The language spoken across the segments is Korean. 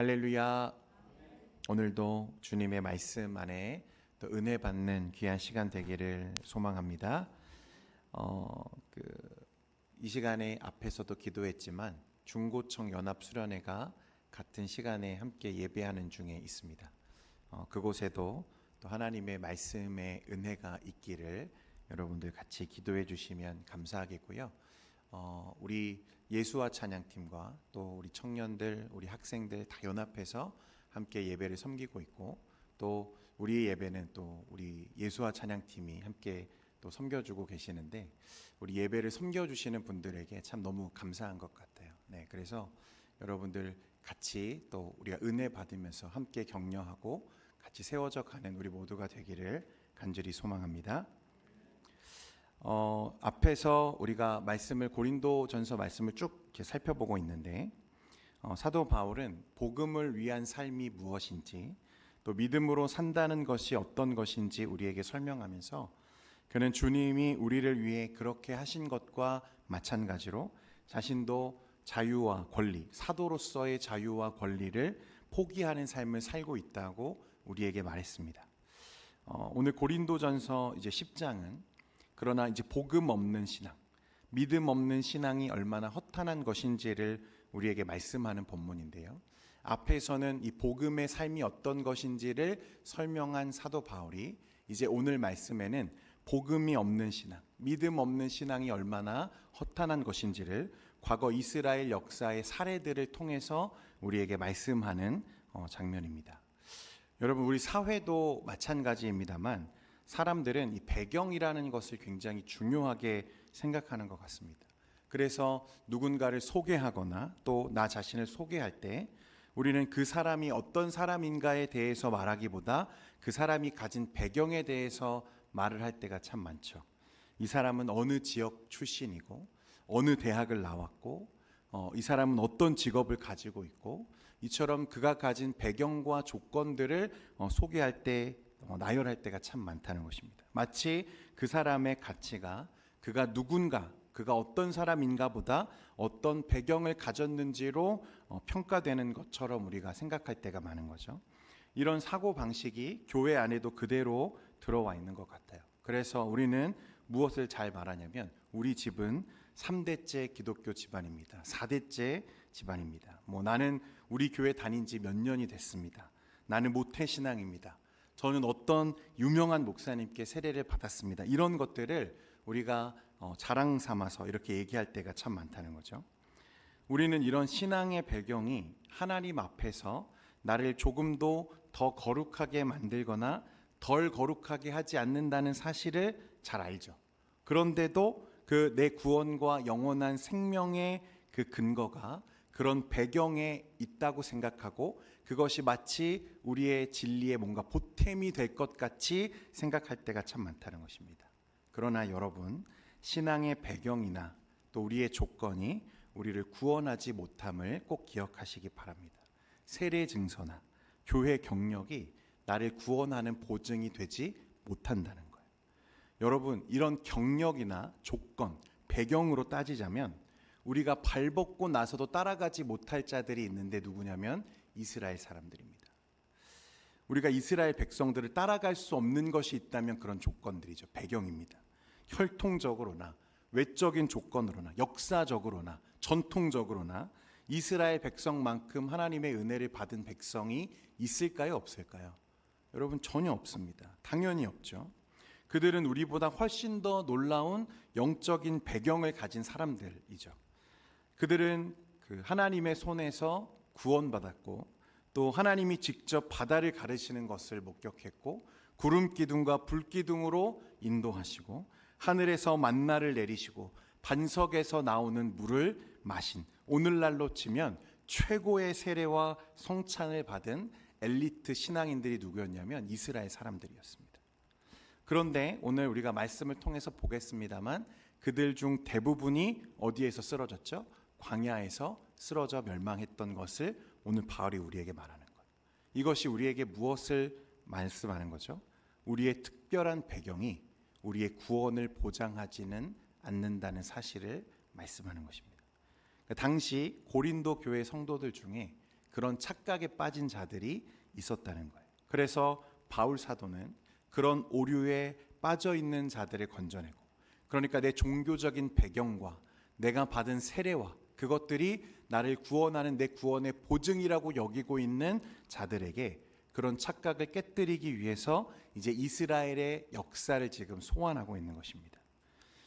할렐루야. 오늘도 주님의 말씀 안에 또 은혜 받는 귀한 시간 되기를 소망합니다. 이 시간에 앞에서도 기도했지만 중고청 연합 수련회가 같은 시간에 함께 예배하는 중에 있습니다. 그곳에도 또 하나님의 말씀의 은혜가 있기를 여러분들 같이 기도해 주시면 감사하겠고요. 우리 예수와 찬양팀과 또 우리 청년들, 우리 학생들 다 연합해서 함께 예배를 섬기고 있고, 또 우리 예배는 또 우리 예수와 찬양팀이 함께 또 섬겨주고 계시는데, 우리 예배를 섬겨주시는 분들에게 참 너무 감사한 것 같아요. 네, 그래서 여러분들 같이 또 우리가 은혜 받으면서 함께 격려하고 같이 세워져 가는 우리 모두가 되기를 간절히 소망합니다. 앞에서 우리가 고린도전서 말씀을 쭉 이렇게 살펴보고 있는데, 사도 바울은 복음을 위한 삶이 무엇인지, 또 믿음으로 산다는 것이 어떤 것인지 우리에게 설명하면서, 그는 주님이 우리를 위해 그렇게 하신 것과 마찬가지로 자신도 자유와 권리, 사도로서의 자유와 권리를 포기하는 삶을 살고 있다고 우리에게 말했습니다. 오늘 고린도전서 이제 10장은 그러나 이제 복음 없는 신앙, 믿음 없는 신앙이 얼마나 허탄한 것인지를 우리에게 말씀하는 본문인데요. 앞에서는 이 복음의 삶이 어떤 것인지를 설명한 사도 바울이 이제 오늘 말씀에는 복음이 없는 신앙, 믿음 없는 신앙이 얼마나 허탄한 것인지를 과거 이스라엘 역사의 사례들을 통해서 우리에게 말씀하는 장면입니다. 여러분, 우리 사회도 마찬가지입니다만 사람들은 이 배경이라는 것을 굉장히 중요하게 생각하는 것 같습니다. 그래서 누군가를 소개하거나 또 나 자신을 소개할 때 우리는 그 사람이 어떤 사람인가에 대해서 말하기보다 그 사람이 가진 배경에 대해서 말을 할 때가 참 많죠. 이 사람은 어느 지역 출신이고 어느 대학을 나왔고 이 사람은 어떤 직업을 가지고 있고, 이처럼 그가 가진 배경과 조건들을 소개할 때 나열할 때가 참 많다는 것입니다. 마치 그 사람의 가치가 그가 누군가, 그가 어떤 사람인가 보다 어떤 배경을 가졌는지로 평가되는 것처럼 우리가 생각할 때가 많은 거죠. 이런 사고 방식이 교회 안에도 그대로 들어와 있는 것 같아요. 그래서 우리는 무엇을 잘 말하냐면 우리 집은 3대째 기독교 집안입니다. 4대째 집안입니다. 나는 우리 교회 다닌 지 몇 년이 됐습니다. 나는 모태신앙입니다. 저는 어떤 유명한 목사님께 세례를 받았습니다. 이런 것들을 우리가 자랑 삼아서 이렇게 얘기할 때가 참 많다는 거죠. 우리는 이런 신앙의 배경이 하나님 앞에서 나를 조금도 더 거룩하게 만들거나 덜 거룩하게 하지 않는다는 사실을 잘 알죠. 그런데도 그 내 구원과 영원한 생명의 그 근거가 그런 배경에 있다고 생각하고, 그것이 마치 우리의 진리의 뭔가 보탬이 될 것 같이 생각할 때가 참 많다는 것입니다. 그러나 여러분, 신앙의 배경이나 또 우리의 조건이 우리를 구원하지 못함을 꼭 기억하시기 바랍니다. 세례 증서나 교회 경력이 나를 구원하는 보증이 되지 못한다는 거예요. 여러분, 이런 경력이나 조건, 배경으로 따지자면 우리가 발벗고 나서도 따라가지 못할 자들이 있는데 누구냐면 이스라엘 사람들입니다. 우리가 이스라엘 백성들을 따라갈 수 없는 것이 있다면 그런 조건들이죠. 배경입니다. 혈통적으로나 외적인 조건으로나 역사적으로나 전통적으로나 이스라엘 백성만큼 하나님의 은혜를 받은 백성이 있을까요? 없을까요? 여러분, 전혀 없습니다. 당연히 없죠. 그들은 우리보다 훨씬 더 놀라운 영적인 배경을 가진 사람들이죠. 그들은 그 하나님의 손에서 구원받았고, 또 하나님이 직접 바다를 가르시는 것을 목격했고, 구름 기둥과 불 기둥으로 인도하시고, 하늘에서 만나를 내리시고 반석에서 나오는 물을 마신, 오늘날로 치면 최고의 세례와 성찬을 받은 엘리트 신앙인들이 누구였냐면 이스라엘 사람들이었습니다. 그런데 오늘 우리가 말씀을 통해서 보겠습니다만 그들 중 대부분이 어디에서 쓰러졌죠? 광야에서 쓰러져 멸망했던 것을 오늘 바울이 우리에게 말하는 거예요. 이것이 우리에게 무엇을 말씀하는 거죠? 우리의 특별한 배경이 우리의 구원을 보장하지는 않는다는 사실을 말씀하는 것입니다. 당시 고린도 교회 성도들 중에 그런 착각에 빠진 자들이 있었다는 거예요. 그래서 바울 사도는 그런 오류에 빠져 있는 자들을 건져내고, 그러니까 내 종교적인 배경과 내가 받은 세례와 그것들이 나를 구원하는 내 구원의 보증이라고 여기고 있는 자들에게 그런 착각을 깨뜨리기 위해서 이제 이스라엘의 역사를 지금 소환하고 있는 것입니다.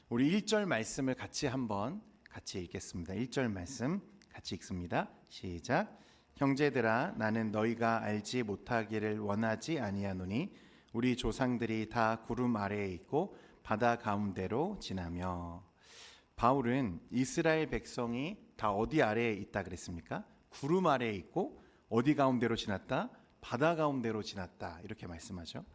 우리 1절 말씀을 같이 읽겠습니다. 1절 말씀 같이 읽습니다. 시작. 형제들아, 나는 너희가 알지 못하기를 원하지 아니하노니 우리 조상들이 다 구름 아래에 있고 바다 가운데로 지나며. 바울은 이스라엘 백성이 다 어디 아래에 있다 그랬습니까? 구름 아래에 있고 어디 가운데로 지났다? 바다 가운데로 지났다, 이렇게 말씀하죠.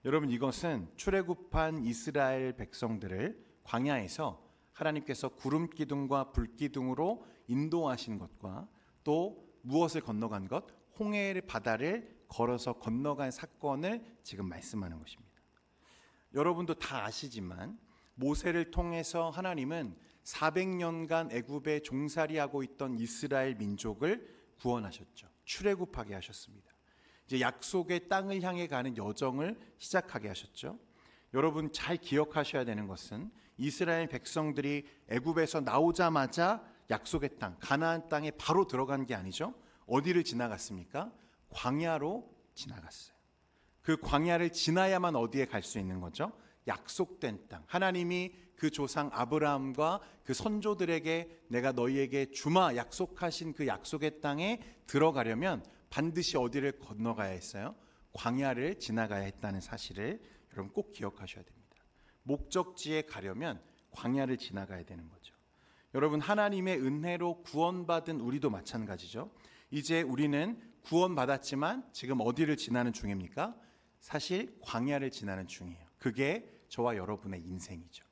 여러분, 이것은 출애굽한 이스라엘 백성들을 광야에서 하나님께서 구름 기둥과 불 기둥으로 인도하신 것과 또 무엇을 건너간 것? 홍해 바다를 걸어서 건너간 사건을 지금 말씀하는 것입니다. 여러분도 다 아시지만 모세를 통해서 하나님은 400년간 애굽에 종살이하고 있던 이스라엘 민족을 구원하셨죠. 출애굽하게 하셨습니다. 이제 약속의 땅을 향해 가는 여정을 시작하게 하셨죠. 여러분 잘 기억하셔야 되는 것은 이스라엘 백성들이 애굽에서 나오자마자 약속의 땅, 가나안 땅에 바로 들어간 게 아니죠. 어디를 지나갔습니까? 광야로 지나갔어요. 그 광야를 지나야만 어디에 갈 수 있는 거죠? 약속된 땅. 하나님이 그 조상 아브라함과 그 선조들에게 내가 너희에게 주마 약속하신 그 약속의 땅에 들어가려면 반드시 어디를 건너가야 했어요? 광야를 지나가야 했다는 사실을 여러분 꼭 기억하셔야 됩니다. 목적지에 가려면 광야를 지나가야 되는 거죠. 여러분, 하나님의 은혜로 구원받은 우리도 마찬가지죠. 이제 우리는 구원받았지만 지금 어디를 지나는 중입니까? 사실 광야를 지나는 중이에요. 그게 저와 여러분의 인생이죠.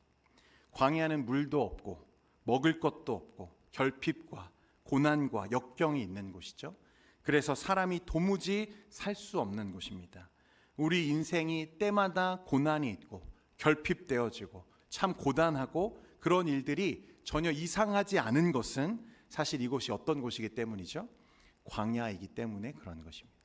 광야는 물도 없고 먹을 것도 없고 결핍과 고난과 역경이 있는 곳이죠. 그래서 사람이 도무지 살 수 없는 곳입니다. 우리 인생이 때마다 고난이 있고 결핍되어지고 참 고단하고 그런 일들이 전혀 이상하지 않은 것은 사실 이곳이 어떤 곳이기 때문이죠? 광야이기 때문에 그런 것입니다.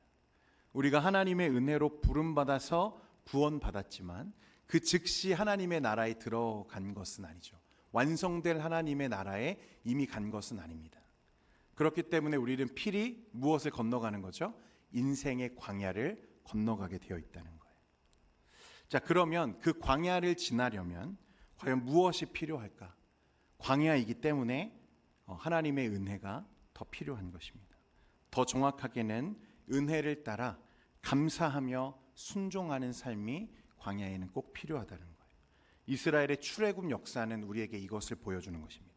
우리가 하나님의 은혜로 부름받아서 구원받았지만 그 즉시 하나님의 나라에 들어간 것은 아니죠. 완성될 하나님의 나라에 이미 간 것은 아닙니다. 그렇기 때문에 우리는 필히 무엇을 건너가는 거죠? 인생의 광야를 건너가게 되어 있다는 거예요. 자, 그러면 그 광야를 지나려면 과연 무엇이 필요할까? 광야이기 때문에 하나님의 은혜가 더 필요한 것입니다. 더 정확하게는 은혜를 따라 감사하며 순종하는 삶이 광야에는 꼭 필요하다는 거예요. 이스라엘의 출애굽 역사는 우리에게 이것을 보여주는 것입니다.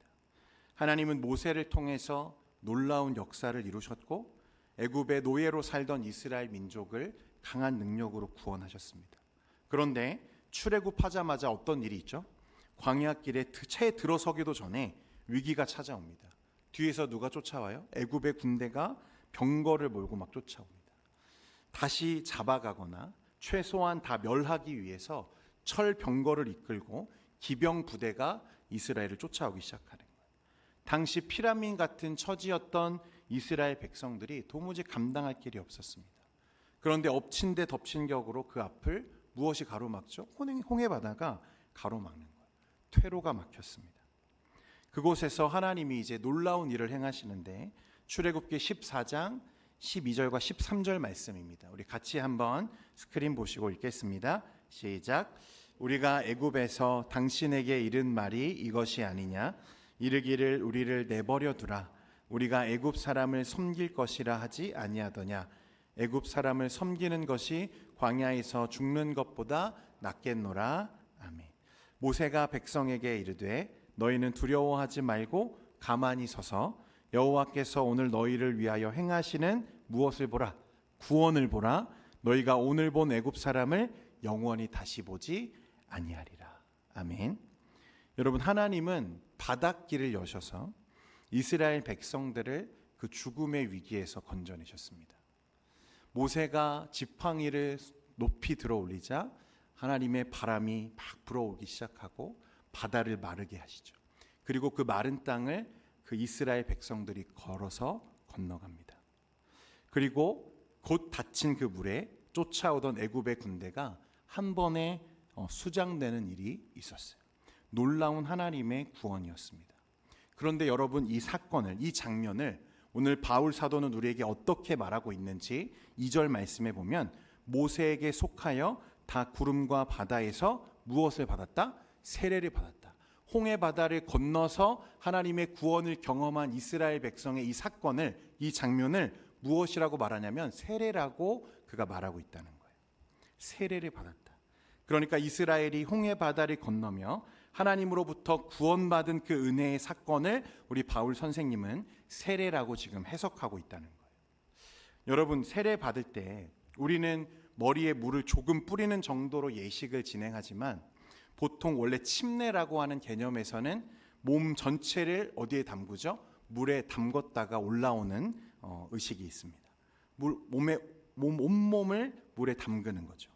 하나님은 모세를 통해서 놀라운 역사를 이루셨고 애굽의 노예로 살던 이스라엘 민족을 강한 능력으로 구원하셨습니다. 그런데 출애굽하자마자 어떤 일이 있죠? 광야길에 채 들어서기도 전에 위기가 찾아옵니다. 뒤에서 누가 쫓아와요? 애굽의 군대가 병거를 몰고 막 쫓아옵니다. 다시 잡아가거나 최소한 다 멸하기 위해서 철 병거를 이끌고 기병 부대가 이스라엘을 쫓아오기 시작하는 거예요. 당시 피라민 같은 처지였던 이스라엘 백성들이 도무지 감당할 길이 없었습니다. 그런데 엎친 데 덮친 격으로 그 앞을 무엇이 가로막죠? 홍해 바다가 가로막는 거예요. 퇴로가 막혔습니다. 그곳에서 하나님이 이제 놀라운 일을 행하시는데 출애굽기 14장 12절과 13절 말씀입니다. 우리 같이 한번 스크린 보시고 읽겠습니다. 시작. 우리가 애굽에서 당신에게 이른 말이 이것이 아니냐? 이르기를 우리를 내버려 두라. 우리가 애굽 사람을 섬길 것이라 하지 아니하더냐? 애굽 사람을 섬기는 것이 광야에서 죽는 것보다 낫겠노라. 아멘. 모세가 백성에게 이르되 너희는 두려워하지 말고 가만히 서서 여호와께서 오늘 너희를 위하여 행하시는 무엇을 보라? 구원을 보라. 너희가 오늘 본 애굽 사람을 영원히 다시 보지 아니하리라. 아멘. 여러분, 하나님은 바닷길을 여셔서 이스라엘 백성들을 그 죽음의 위기에서 건져내셨습니다. 모세가 지팡이를 높이 들어올리자 하나님의 바람이 막 불어오기 시작하고 바다를 마르게 하시죠. 그리고 그 마른 땅을 그 이스라엘 백성들이 걸어서 건너갑니다. 그리고 곧 닫힌 그 물에 쫓아오던 애굽의 군대가 한 번에 수장되는 일이 있었어요. 놀라운 하나님의 구원이었습니다. 그런데 여러분, 이 사건을, 이 장면을 오늘 바울 사도는 우리에게 어떻게 말하고 있는지 2절 말씀에 보면, 모세에게 속하여 다 구름과 바다에서 무엇을 받았다? 세례를 받았다. 홍해 바다를 건너서 하나님의 구원을 경험한 이스라엘 백성의 이 사건을, 이 장면을 무엇이라고 말하냐면 세례라고 그가 말하고 있다는 거예요. 세례를 받았다. 그러니까 이스라엘이 홍해 바다를 건너며 하나님으로부터 구원받은 그 은혜의 사건을 우리 바울 선생님은 세례라고 지금 해석하고 있다는 거예요. 여러분, 세례 받을 때 우리는 머리에 물을 조금 뿌리는 정도로 예식을 진행하지만, 보통 원래 침례라고 하는 개념에서는 몸 전체를 어디에 담그죠? 물에 담궜다가 올라오는 의식이 있습니다. 몸 온몸을 물에 담그는 거죠.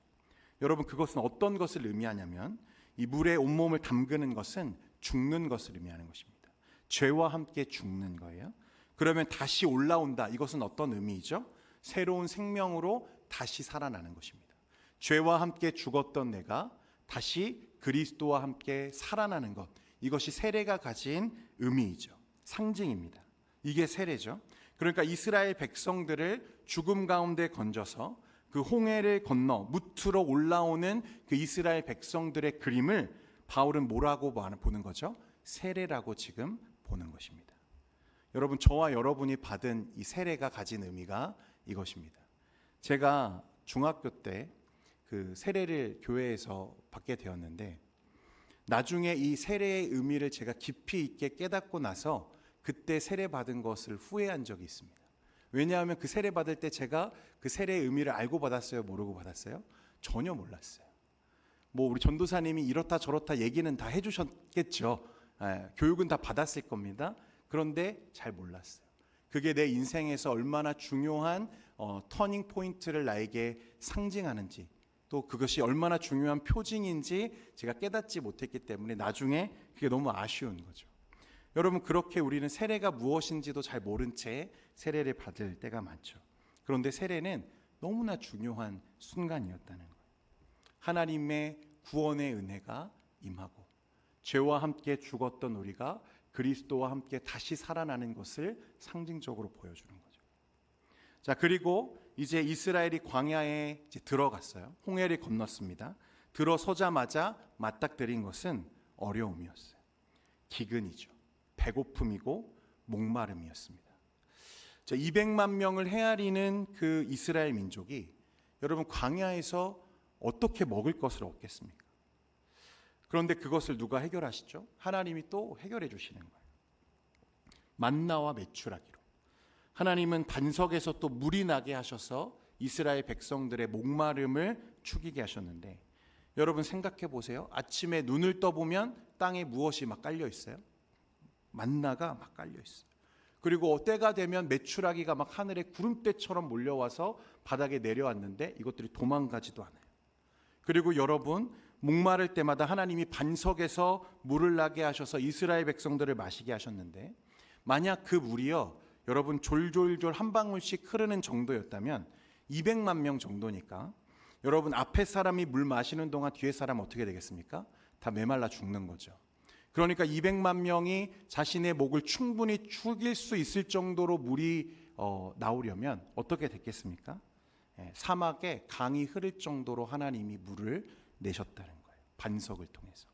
여러분, 그것은 어떤 것을 의미하냐면, 이 물에 온몸을 담그는 것은 죽는 것을 의미하는 것입니다. 죄와 함께 죽는 거예요. 그러면 다시 올라온다. 이것은 어떤 의미이죠? 새로운 생명으로 다시 살아나는 것입니다. 죄와 함께 죽었던 내가 다시 그리스도와 함께 살아나는 것, 이것이 세례가 가진 의미이죠. 상징입니다. 이게 세례죠. 그러니까 이스라엘 백성들을 죽음 가운데 건져서 그 홍해를 건너 무트로 올라오는 그 이스라엘 백성들의 그림을 바울은 뭐라고 보는 거죠? 세례라고 지금 보는 것입니다. 여러분, 저와 여러분이 받은 이 세례가 가진 의미가 이것입니다. 제가 중학교 때 그 세례를 교회에서 받게 되었는데, 나중에 이 세례의 의미를 제가 깊이 있게 깨닫고 나서 그때 세례 받은 것을 후회한 적이 있습니다. 왜냐하면 그 세례 받을 때 제가 그 세례의 의미를 알고 받았어요? 모르고 받았어요? 전혀 몰랐어요. 우리 전도사님이 이렇다 저렇다 얘기는 다 해주셨겠죠. 교육은 다 받았을 겁니다. 그런데 잘 몰랐어요. 그게 내 인생에서 얼마나 중요한 터닝 포인트를 나에게 상징하는지, 또 그것이 얼마나 중요한 표징인지 제가 깨닫지 못했기 때문에 나중에 그게 너무 아쉬운 거죠. 여러분, 그렇게 우리는 세례가 무엇인지도 잘 모른 채 세례를 받을 때가 많죠. 그런데 세례는 너무나 중요한 순간이었다는 거예요. 하나님의 구원의 은혜가 임하고 죄와 함께 죽었던 우리가 그리스도와 함께 다시 살아나는 것을 상징적으로 보여주는 거죠. 자, 그리고 이제 이스라엘이 광야에 들어갔어요. 홍해를 건넜습니다. 들어서자마자 맞닥뜨린 것은 어려움이었어요. 기근이죠. 배고픔이고 목마름이었습니다. 200만 명을 헤아리는 그 이스라엘 민족이 여러분, 광야에서 어떻게 먹을 것을 얻겠습니까? 그런데 그것을 누가 해결하시죠? 하나님이 또 해결해 주시는 거예요. 만나와 메추라기로. 하나님은 반석에서 또 물이 나게 하셔서 이스라엘 백성들의 목마름을 축이게 하셨는데, 여러분 생각해 보세요. 아침에 눈을 떠보면 땅에 무엇이 막 깔려 있어요? 만나가 막 깔려 있어요. 그리고 때가 되면 메추라기가 막 하늘에 구름대처럼 몰려와서 바닥에 내려왔는데 이것들이 도망가지도 않아요. 그리고 여러분, 목마를 때마다 하나님이 반석에서 물을 나게 하셔서 이스라엘 백성들을 마시게 하셨는데, 만약 그 물이요, 여러분 졸졸졸 한 방울씩 흐르는 정도였다면 200만 명 정도니까 여러분, 앞에 사람이 물 마시는 동안 뒤에 사람 어떻게 되겠습니까? 다 메말라 죽는 거죠. 그러니까 200만 명이 자신의 목을 충분히 축일 수 있을 정도로 물이 나오려면 어떻게 됐겠습니까? 사막에 강이 흐를 정도로 하나님이 물을 내셨다는 거예요. 반석을 통해서.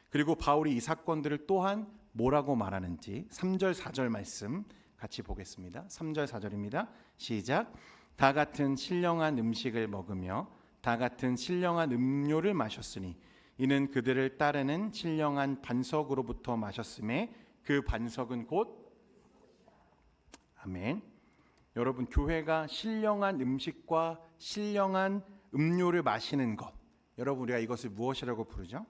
그리고 바울이 이 사건들을 또한 뭐라고 말하는지 3절 4절 말씀 같이 보겠습니다. 3절 4절입니다. 시작. 다 같은 신령한 음식을 먹으며 다 같은 신령한 음료를 마셨으니 이는 그들을 따르는 신령한 반석으로부터 마셨음에 그 반석은 곧 아멘. 여러분, 교회가 신령한 음식과 신령한 음료를 마시는 것, 여러분 우리가 이것을 무엇이라고 부르죠?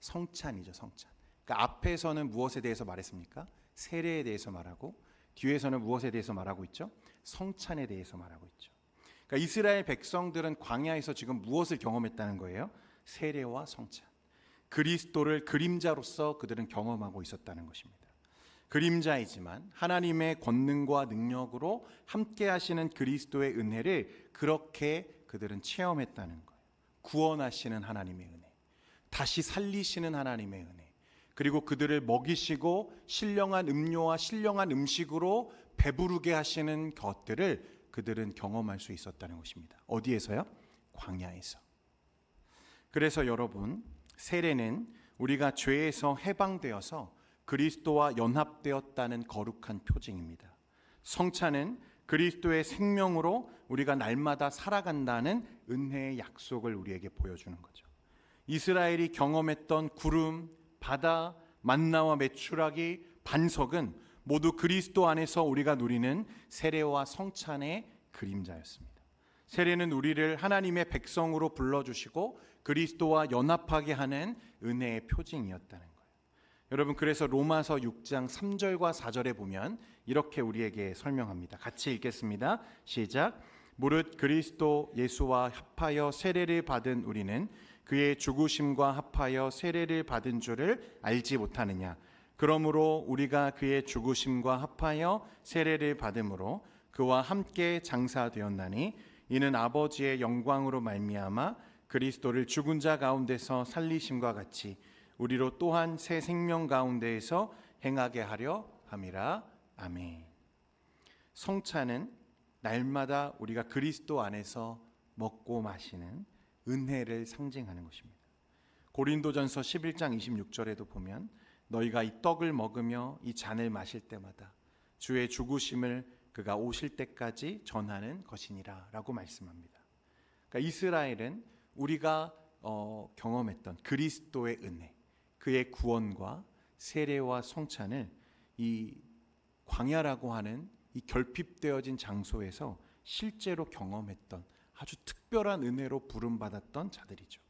성찬이죠. 성찬. 그러니까 앞에서는 무엇에 대해서 말했습니까? 세례에 대해서 말하고, 뒤에서는 무엇에 대해서 말하고 있죠? 성찬에 대해서 말하고 있죠. 그러니까 이스라엘 백성들은 광야에서 지금 무엇을 경험했다는 거예요? 세례와 성찬. 그리스도를 그림자로서 그들은 경험하고 있었다는 것입니다. 그림자이지만 하나님의 권능과 능력으로 함께 하시는 그리스도의 은혜를 그렇게 그들은 체험했다는 거예요. 구원하시는 하나님의 은혜, 다시 살리시는 하나님의 은혜, 그리고 그들을 먹이시고 신령한 음료와 신령한 음식으로 배부르게 하시는 것들을 그들은 경험할 수 있었다는 것입니다. 어디에서요? 광야에서. 그래서 여러분, 세례는 우리가 죄에서 해방되어서 그리스도와 연합되었다는 거룩한 표징입니다. 성찬은 그리스도의 생명으로 우리가 날마다 살아간다는 은혜의 약속을 우리에게 보여주는 거죠. 이스라엘이 경험했던 구름, 바다, 만나와 메추라기, 반석은 모두 그리스도 안에서 우리가 누리는 세례와 성찬의 그림자였습니다. 세례는 우리를 하나님의 백성으로 불러주시고 그리스도와 연합하게 하는 은혜의 표징이었다는 거예요. 여러분, 그래서 로마서 6장 3절과 4절에 보면 이렇게 우리에게 설명합니다. 같이 읽겠습니다. 시작. 무릇 그리스도 예수와 합하여 세례를 받은 우리는 그의 죽으심과 합하여 세례를 받은 줄을 알지 못하느냐. 그러므로 우리가 그의 죽으심과 합하여 세례를 받음으로 그와 함께 장사되었나니 이는 아버지의 영광으로 말미암아 그리스도를 죽은 자 가운데서 살리심과 같이 우리로 또한 새 생명 가운데에서 행하게 하려 함이라. 아멘. 성찬은 날마다 우리가 그리스도 안에서 먹고 마시는 은혜를 상징하는 것입니다. 고린도전서 11장 26절에도 보면 너희가 이 떡을 먹으며 이 잔을 마실 때마다 주의 죽으심을 그가 오실 때까지 전하는 것이니라 라고 말씀합니다. 그러니까 이스라엘은 우리가 경험했던 그리스도의 은혜, 그의 구원과 세례와 성찬을 이 광야라고 하는 이 결핍되어진 장소에서 실제로 경험했던 아주 특별한 은혜로 부름받았던 자들이죠.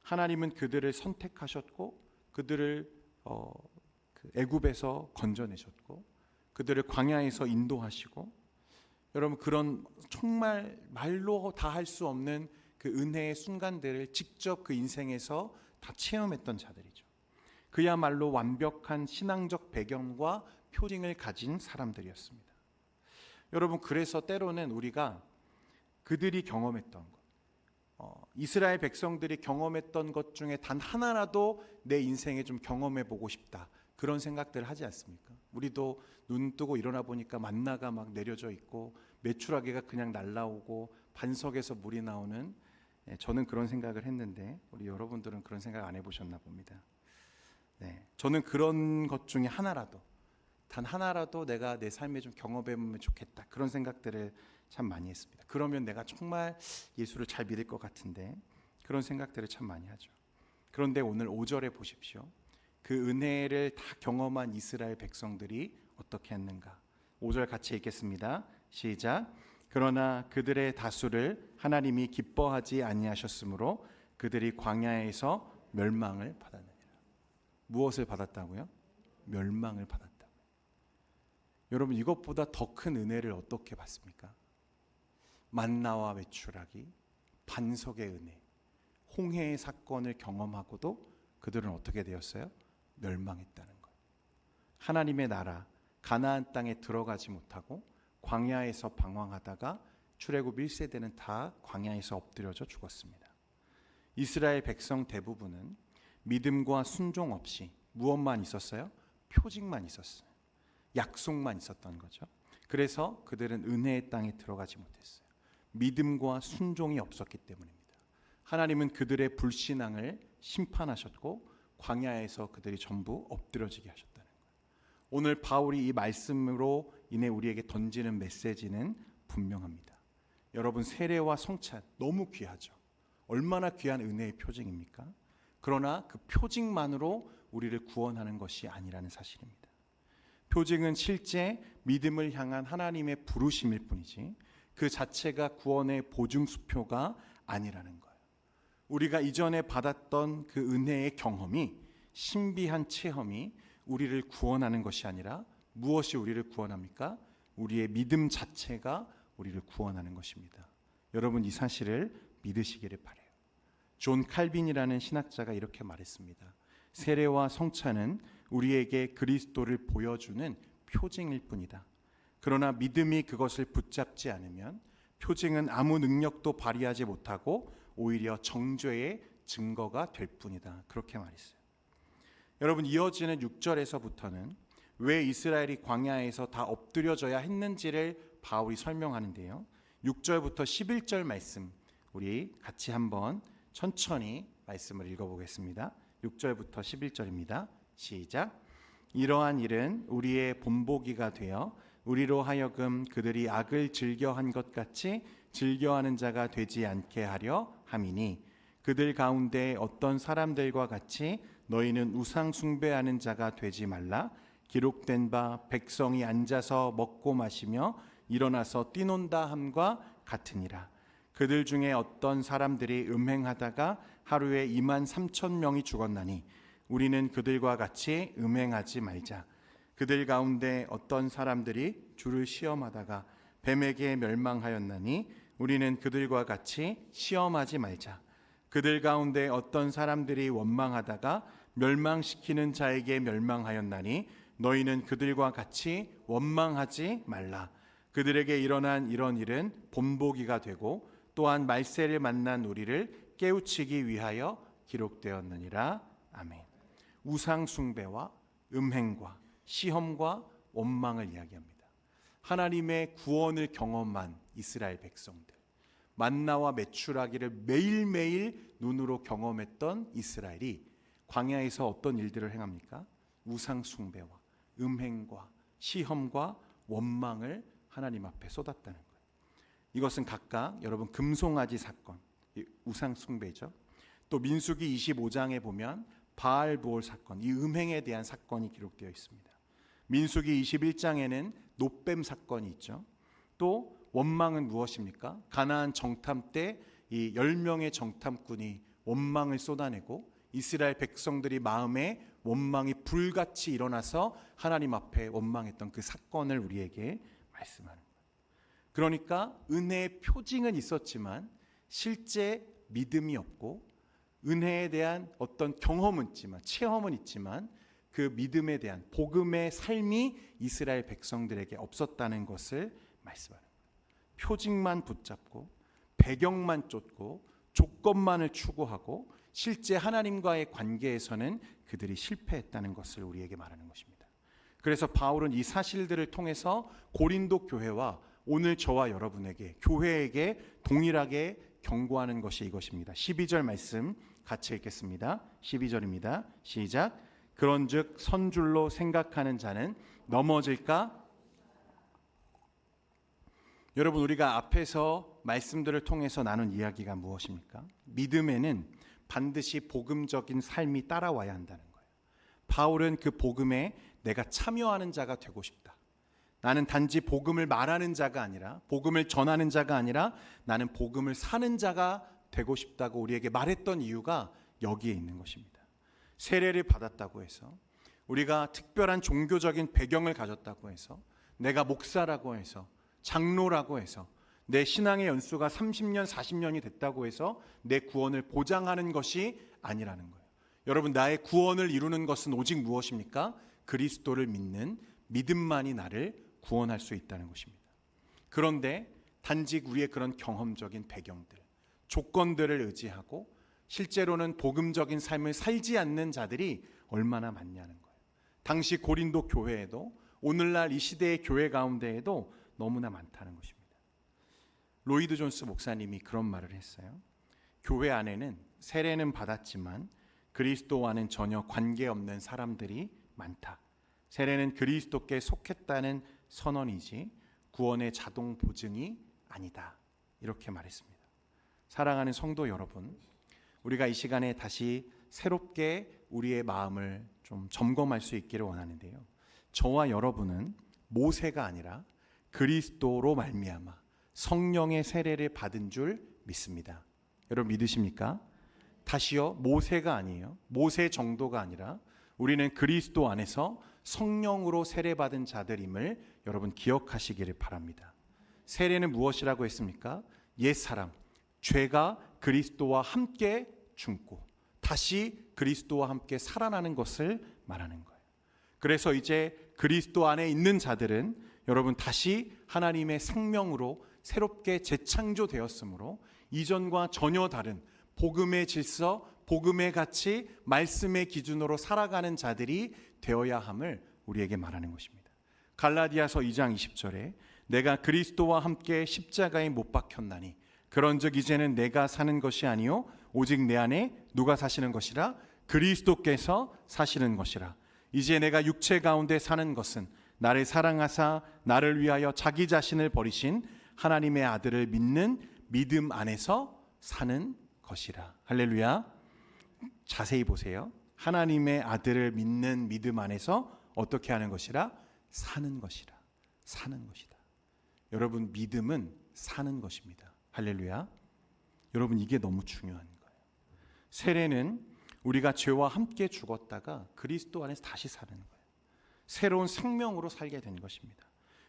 하나님은 그들을 선택하셨고 그들을 애굽에서 건져내셨고 그들을 광야에서 인도하시고, 여러분, 그런 정말 말로 다 할 수 없는 그 은혜의 순간들을 직접 그 인생에서 다 체험했던 자들이죠. 그야말로 완벽한 신앙적 배경과 표징을 가진 사람들이었습니다. 여러분, 그래서 때로는 우리가 그들이 경험했던 것, 이스라엘 백성들이 경험했던 것 중에 단 하나라도 내 인생에 좀 경험해 보고 싶다, 그런 생각들을 하지 않습니까? 우리도 눈 뜨고 일어나 보니까 만나가 막 내려져 있고 메추라기가 그냥 날라오고 반석에서 물이 나오는, 저는 그런 생각을 했는데 우리 여러분들은 그런 생각 안 해보셨나 봅니다. 저는 그런 것 중에 하나라도, 단 하나라도 내가 내 삶에 좀 경험해보면 좋겠다, 그런 생각들을 참 많이 했습니다. 그러면 내가 정말 예수를 잘 믿을 것 같은데, 그런 생각들을 참 많이 하죠. 그런데 오늘 5절에 보십시오. 그 은혜를 다 경험한 이스라엘 백성들이 어떻게 했는가. 5절 같이 읽겠습니다. 시작. 그러나 그들의 다수를 하나님이 기뻐하지 아니하셨으므로 그들이 광야에서 멸망을 받았느니라. 무엇을 받았다고요? 멸망을 받았다고요. 여러분, 이것보다 더 큰 은혜를 어떻게 받습니까? 만나와 메추라기, 반석의 은혜, 홍해의 사건을 경험하고도 그들은 어떻게 되었어요? 멸망했다는 거예요. 하나님의 나라 가나안 땅에 들어가지 못하고 광야에서 방황하다가 출애굽 1세대는 다 광야에서 엎드려져 죽었습니다. 이스라엘 백성 대부분은 믿음과 순종 없이 무엇만 있었어요? 표징만 있었어요. 약속만 있었던 거죠. 그래서 그들은 은혜의 땅에 들어가지 못했어요. 믿음과 순종이 없었기 때문입니다. 하나님은 그들의 불신앙을 심판하셨고 광야에서 그들이 전부 엎드려지게 하셨다는 거예요. 오늘 바울이 이 말씀으로 인해 우리에게 던지는 메시지는 분명합니다. 여러분, 세례와 성찬 너무 귀하죠. 얼마나 귀한 은혜의 표징입니까? 그러나 그 표징만으로 우리를 구원하는 것이 아니라는 사실입니다. 표징은 실제 믿음을 향한 하나님의 부르심일 뿐이지 그 자체가 구원의 보증수표가 아니라는 거예요. 우리가 이전에 받았던 그 은혜의 경험이, 신비한 체험이 우리를 구원하는 것이 아니라 무엇이 우리를 구원합니까? 우리의 믿음 자체가 우리를 구원하는 것입니다. 여러분, 이 사실을 믿으시기를 바라요. 존 칼빈이라는 신학자가 이렇게 말했습니다. 세례와 성찬은 우리에게 그리스도를 보여주는 표징일 뿐이다. 그러나 믿음이 그것을 붙잡지 않으면 표징은 아무 능력도 발휘하지 못하고 오히려 정죄의 증거가 될 뿐이다. 그렇게 말했어요. 여러분, 이어지는 6절에서부터는 왜 이스라엘이 광야에서 다 엎드려져야 했는지를 바울이 설명하는데요. 6절부터 11절 말씀 우리 같이 한번 천천히 말씀을 읽어보겠습니다. 6절부터 11절입니다. 시작. 이러한 일은 우리의 본보기가 되어 우리로 하여금 그들이 악을 즐겨한 것 같이 즐겨하는 자가 되지 않게 하려 함이니 그들 가운데 어떤 사람들과 같이 너희는 우상 숭배하는 자가 되지 말라. 기록된 바 백성이 앉아서 먹고 마시며 일어나서 뛰논다 함과 같으니라. 그들 중에 어떤 사람들이 음행하다가 하루에 23,000명이 죽었나니 우리는 그들과 같이 음행하지 말자. 그들 가운데 어떤 사람들이 주를 시험하다가 뱀에게 멸망하였나니 우리는 그들과 같이 시험하지 말자. 그들 가운데 어떤 사람들이 원망하다가 멸망시키는 자에게 멸망하였나니 너희는 그들과 같이 원망하지 말라. 그들에게 일어난 이런 일은 본보기가 되고 또한 말세를 만난 우리를 깨우치기 위하여 기록되었느니라. 아멘. 우상 숭배와 음행과 시험과 원망을 이야기합니다. 하나님의 구원을 경험한 이스라엘 백성들, 만나와 메추라기를 매일매일 눈으로 경험했던 이스라엘이 광야에서 어떤 일들을 행합니까? 우상 숭배와 음행과 시험과 원망을 하나님 앞에 쏟았다는 거예요. 이것은 각각 여러분 금송아지 사건, 우상 숭배죠. 또 민수기 25장에 보면 바알보올 사건, 이 음행에 대한 사건이 기록되어 있습니다. 민수기 21장에는 놋뱀 사건이 있죠. 또 원망은 무엇입니까? 가나안 정탐 때 이 10명의 정탐꾼이 원망을 쏟아내고 이스라엘 백성들이 마음에 원망이 불같이 일어나서 하나님 앞에 원망했던 그 사건을 우리에게 말씀하는 거예요. 그러니까 은혜의 표징은 있었지만 실제 믿음이 없고 은혜에 대한 어떤 경험은 있지만 체험은 있지만 그 믿음에 대한 복음의 삶이 이스라엘 백성들에게 없었다는 것을 말씀하는 거예요. 표징만 붙잡고 배경만 쫓고 조건만을 추구하고 실제 하나님과의 관계에서는 그들이 실패했다는 것을 우리에게 말하는 것입니다. 그래서 바울은 이 사실들을 통해서 고린도 교회와 오늘 저와 여러분에게 교회에게 동일하게 경고하는 것이 이것입니다. 12절 말씀 같이 읽겠습니다. 12절입니다. 시작. 그런즉 선줄로 생각하는 자는 넘어질까? 여러분, 우리가 앞에서 말씀들을 통해서 나눈 이야기가 무엇입니까? 믿음에는 반드시 복음적인 삶이 따라와야 한다는 거예요. 바울은 그 복음에 내가 참여하는 자가 되고 싶다. 나는 단지 복음을 말하는 자가 아니라 복음을 전하는 자가 아니라 나는 복음을 사는 자가 되고 싶다고 우리에게 말했던 이유가 여기에 있는 것입니다. 세례를 받았다고 해서 우리가 특별한 종교적인 배경을 가졌다고 해서 내가 목사라고 해서 장로라고 해서 내 신앙의 연수가 30년 40년이 됐다고 해서 내 구원을 보장하는 것이 아니라는 거예요. 여러분, 나의 구원을 이루는 것은 오직 무엇입니까? 그리스도를 믿는 믿음만이 나를 구원할 수 있다는 것입니다. 그런데 단지 우리의 그런 경험적인 배경들, 조건들을 의지하고 실제로는 복음적인 삶을 살지 않는 자들이 얼마나 많냐는 거예요. 당시 고린도 교회에도 오늘날 이 시대의 교회 가운데에도 너무나 많다는 것입니다. 로이드 존스 목사님이 그런 말을 했어요. 교회 안에는 세례는 받았지만 그리스도와는 전혀 관계없는 사람들이 많다. 세례는 그리스도께 속했다는 선언이지 구원의 자동 보증이 아니다. 이렇게 말했습니다. 사랑하는 성도 여러분, 우리가 이 시간에 다시 새롭게 우리의 마음을 좀 점검할 수 있기를 원하는데요. 저와 여러분은 모세가 아니라 그리스도로 말미암아 성령의 세례를 받은 줄 믿습니다. 여러분 믿으십니까? 다시요, 모세가 아니에요. 모세 정도가 아니라 우리는 그리스도 안에서 성령으로 세례받은 자들임을 여러분 기억하시기를 바랍니다. 세례는 무엇이라고 했습니까? 옛사람, 죄가 그리스도와 함께 죽고 다시 그리스도와 함께 살아나는 것을 말하는 거예요. 그래서 이제 그리스도 안에 있는 자들은 여러분 다시 하나님의 생명으로 새롭게 재창조되었으므로 이전과 전혀 다른 복음의 질서, 복음의 가치, 말씀의 기준으로 살아가는 자들이 되어야 함을 우리에게 말하는 것입니다. 갈라디아서 2장 20절에 내가 그리스도와 함께 십자가에 못 박혔나니 그런즉 이제는 내가 사는 것이 아니요 오직 내 안에 누가 사시는 것이라? 그리스도께서 사시는 것이라. 이제 내가 육체 가운데 사는 것은 나를 사랑하사 나를 위하여 자기 자신을 버리신 하나님의 아들을 믿는 믿음 안에서 사는 것이라. 할렐루야. 자세히 보세요. 하나님의 아들을 믿는 믿음 안에서 어떻게 하는 것이라? 사는 것이라. 사는 것이다. 여러분, 믿음은 사는 것입니다. 할렐루야. 여러분, 이게 너무 중요한 거예요. 세례는 우리가 죄와 함께 죽었다가 그리스도 안에서 다시 사는 거예요. 새로운 생명으로 살게 된 것입니다.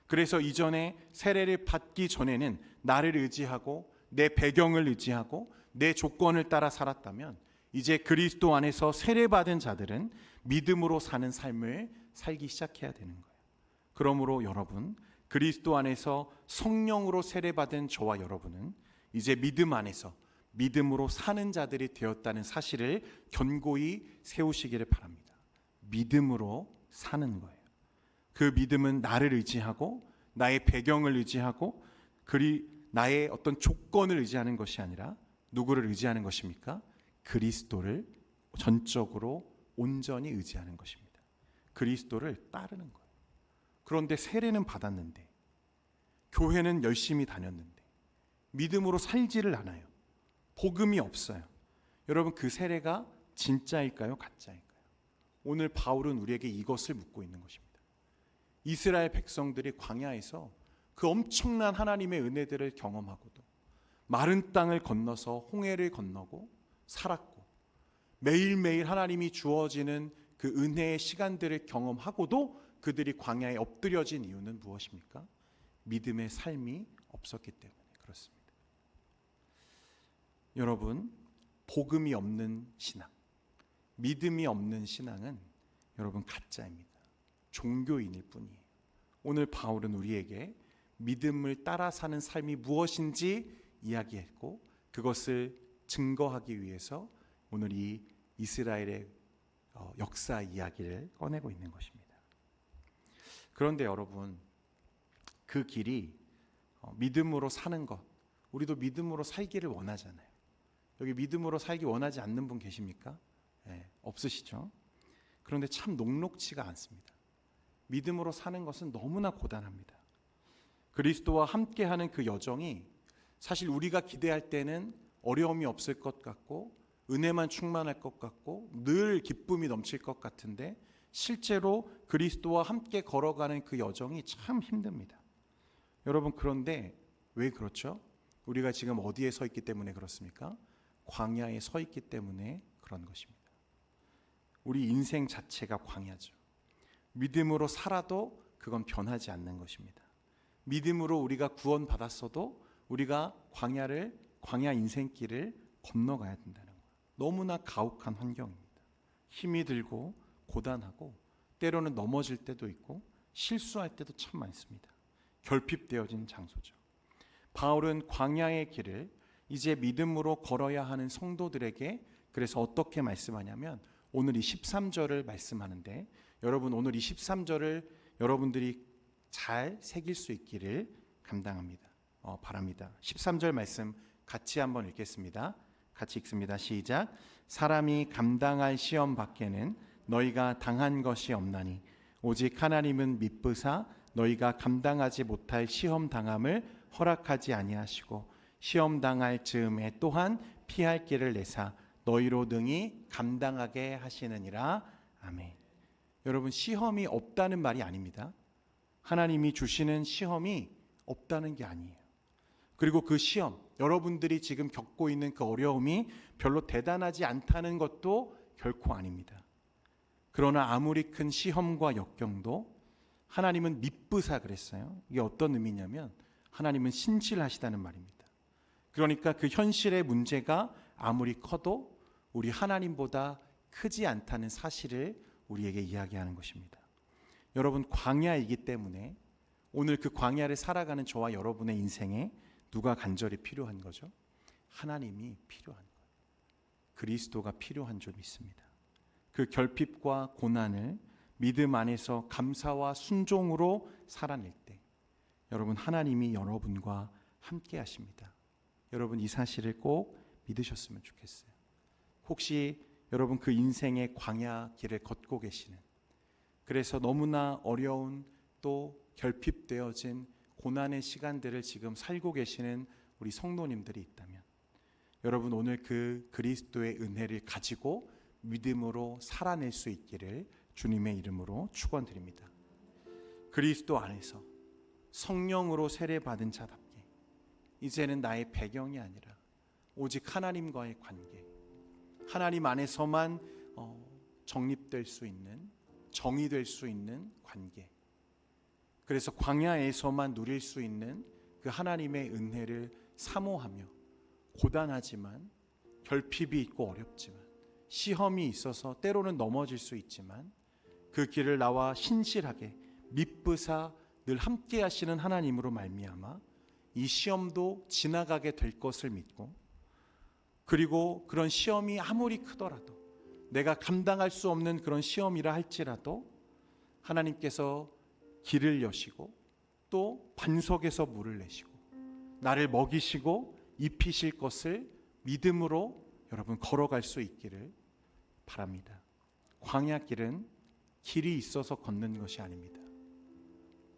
그래서 이전에 세례를 받기 전에는 나를 의지하고 내 배경을 의지하고 내 조건을 따라 살았다면 이제 그리스도 안에서 세례받은 자들은 믿음으로 사는 삶을 살기 시작해야 되는 거예요. 그러므로 여러분, 그리스도 안에서 성령으로 세례받은 저와 여러분은 이제 믿음 안에서 믿음으로 사는 자들이 되었다는 사실을 견고히 세우시기를 바랍니다. 믿음으로 사는 거예요. 그 믿음은 나를 의지하고 나의 배경을 의지하고 나의 어떤 조건을 의지하는 것이 아니라 누구를 의지하는 것입니까? 그리스도를 전적으로 온전히 의지하는 것입니다. 그리스도를 따르는 거예요. 그런데 세례는 받았는데 교회는 열심히 다녔는데 믿음으로 살지를 않아요. 복음이 없어요. 여러분, 그 세례가 진짜일까요? 가짜일까요? 오늘 바울은 우리에게 이것을 묻고 있는 것입니다. 이스라엘 백성들이 광야에서 그 엄청난 하나님의 은혜들을 경험하고도 마른 땅을 건너서 홍해를 건너고 살았고 매일매일 하나님이 주어지는 그 은혜의 시간들을 경험하고도 그들이 광야에 엎드려진 이유는 무엇입니까? 믿음의 삶이 없었기 때문에 그렇습니다. 여러분, 복음이 없는 신앙, 믿음이 없는 신앙은 여러분 가짜입니다. 종교인일 뿐이에요. 오늘 바울은 우리에게 믿음을 따라 사는 삶이 무엇인지 이야기했고 그것을 증거하기 위해서 오늘 이 이스라엘의 역사 이야기를 꺼내고 있는 것입니다. 그런데 여러분, 그 길이 믿음으로 사는 것, 우리도 믿음으로 살기를 원하잖아요. 여기 믿음으로 살기 원하지 않는 분 계십니까? 네, 없으시죠? 그런데 참 녹록지가 않습니다. 믿음으로 사는 것은 너무나 고단합니다. 그리스도와 함께하는 그 여정이 사실 우리가 기대할 때는 어려움이 없을 것 같고 은혜만 충만할 것 같고 늘 기쁨이 넘칠 것 같은데 실제로 그리스도와 함께 걸어가는 그 여정이 참 힘듭니다. 여러분, 그런데 왜 그렇죠? 우리가 지금 어디에 서 있기 때문에 그렇습니까? 광야에 서 있기 때문에 그런 것입니다. 우리 인생 자체가 광야죠. 믿음으로 살아도 그건 변하지 않는 것입니다. 믿음으로 우리가 구원받았어도 우리가 광야 인생길을 건너가야 된다는 거예요. 너무나 가혹한 환경입니다. 힘이 들고 고단하고 때로는 넘어질 때도 있고 실수할 때도 참 많습니다. 결핍되어진 장소죠. 바울은 광야의 길을 이제 믿음으로 걸어야 하는 성도들에게 그래서 어떻게 말씀하냐면 오늘 이 13절을 말씀하는데 여러분, 오늘 이 13절을 여러분들이 잘 새길 수 있기를 바랍니다. 13절 말씀 같이 한번 읽겠습니다. 같이 읽습니다. 시작. 사람이 감당할 시험 밖에는 너희가 당한 것이 없나니 오직 하나님은 미쁘사 너희가 감당하지 못할 시험 당함을 허락하지 아니하시고 시험 당할 즈음에 또한 피할 길을 내사 너희로 능히 감당하게 하시느니라. 아멘. 여러분, 시험이 없다는 말이 아닙니다. 하나님이 주시는 시험이 없다는 게 아니에요. 그리고 그 시험, 여러분들이 지금 겪고 있는 그 어려움이 별로 대단하지 않다는 것도 결코 아닙니다. 그러나 아무리 큰 시험과 역경도 하나님은 미쁘사 그랬어요. 이게 어떤 의미냐면 하나님은 신실하시다는 말입니다. 그러니까 그 현실의 문제가 아무리 커도 우리 하나님보다 크지 않다는 사실을 우리에게 이야기하는 것입니다. 여러분 광야이기 때문에 오늘 그 광야를 살아가는 저와 여러분의 인생에 누가 간절히 필요한 거죠? 하나님이 필요한 거예요. 그리스도가 필요한 줄 믿습니다. 그 결핍과 고난을 믿음 안에서 감사와 순종으로 살아낼 때 여러분 하나님이 여러분과 함께 하십니다. 여러분 이 사실을 꼭 믿으셨으면 좋겠어요. 혹시 여러분 그 인생의 광야 길을 걷고 계시는, 그래서 너무나 어려운 또 결핍되어진 고난의 시간들을 지금 살고 계시는 우리 성도님들이 있다면 여러분 오늘 그 그리스도의 은혜를 가지고 믿음으로 살아낼 수 있기를 주님의 이름으로 축원드립니다. 그리스도 안에서 성령으로 세례받은 자답게 이제는 나의 배경이 아니라 오직 하나님과의 관계, 하나님 안에서만 정립될 수 있는, 정의될 수 있는 관계, 그래서 광야에서만 누릴 수 있는 그 하나님의 은혜를 사모하며 고단하지만 결핍이 있고 어렵지만 시험이 있어서 때로는 넘어질 수 있지만 그 길을 나와 신실하게 믿으사 늘 함께 하시는 하나님으로 말미암아 이 시험도 지나가게 될 것을 믿고, 그리고 그런 시험이 아무리 크더라도 내가 감당할 수 없는 그런 시험이라 할지라도 하나님께서 길을 여시고 또 반석에서 물을 내시고 나를 먹이시고 입히실 것을 믿음으로 여러분 걸어갈 수 있기를 바랍니다. 광야길은 길이 있어서 걷는 것이 아닙니다.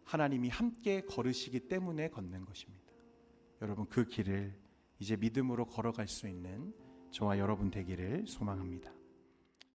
하나님이 함께 걸으시기 때문에 걷는 것입니다. 여러분 그 길을 이제 믿음으로 걸어갈 수 있는 저와 여러분 되기를 소망합니다.